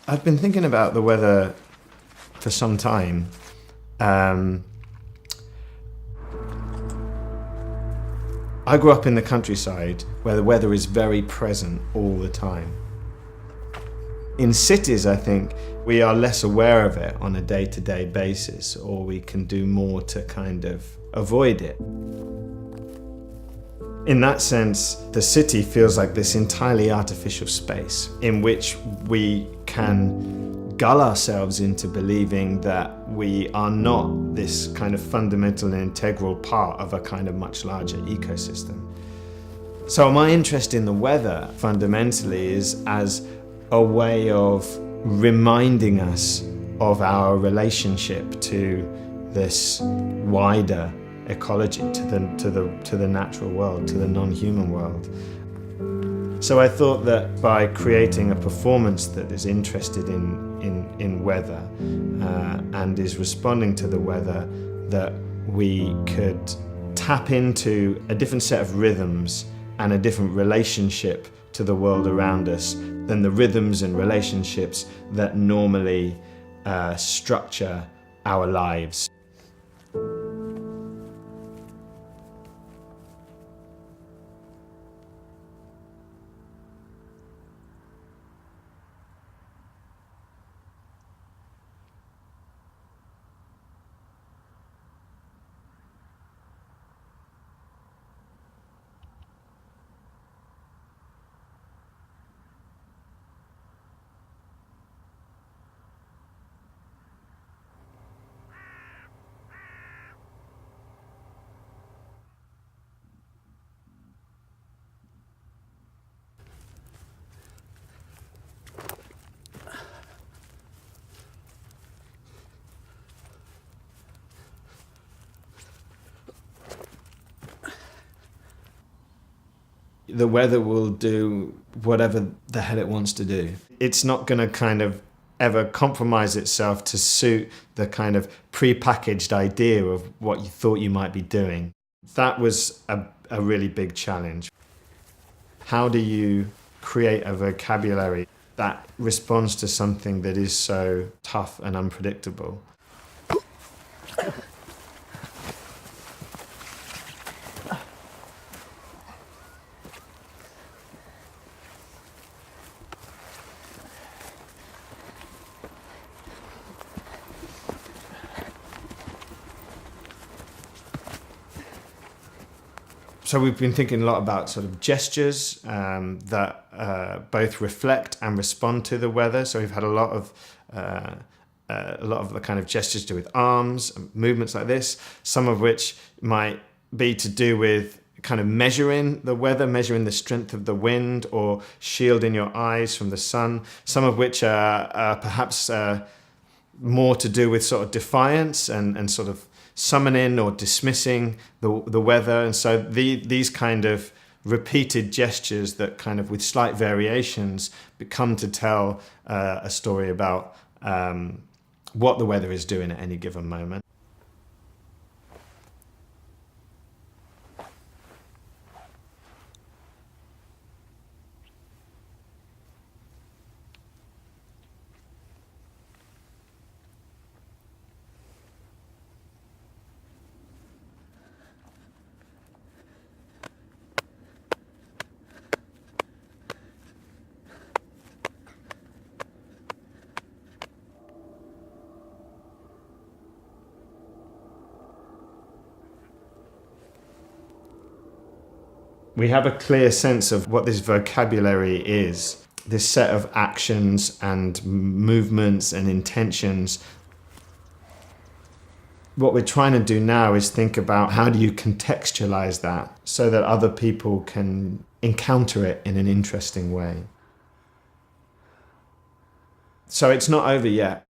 I've been thinking about the weather for some time. I grew up in the countryside where the weather is very present all the time. In cities, I think we are less aware of it on a day-to-day basis, or we can do more to kind of avoid it. In that sense, the city feels like this entirely artificial space in which we can gull ourselves into believing that we are not this kind of fundamental and integral part of a kind of much larger ecosystem. So my interest in the weather fundamentally is as a way of reminding us of our relationship to this wider ecology, to the natural world, to the non-human world. So I thought that by creating a performance that is interested in weather and is responding to the weather, that we could tap into a different set of rhythms and a different relationship to the world around us than the rhythms and relationships that normally structure our lives. The weather will do whatever the hell it wants to do. It's not going to kind of ever compromise itself to suit the kind of pre-packaged idea of what you thought you might be doing. That was a really big challenge. How do you create a vocabulary that responds to something that is so tough and unpredictable? So we've been thinking a lot about sort of gestures that both reflect and respond to the weather. So we've had a lot of the kind of gestures to do with arms, movements like this, some of which might be to do with kind of measuring the weather, measuring the strength of the wind, or shielding your eyes from the sun, some of which are perhaps more to do with sort of defiance and sort of summoning or dismissing the weather. And so these kind of repeated gestures that kind of with slight variations become to tell a story about what the weather is doing at any given moment. We have a clear sense of what this vocabulary is, this set of actions and movements and intentions. What we're trying to do now is think about how do you contextualize that so that other people can encounter it in an interesting way. So it's not over yet.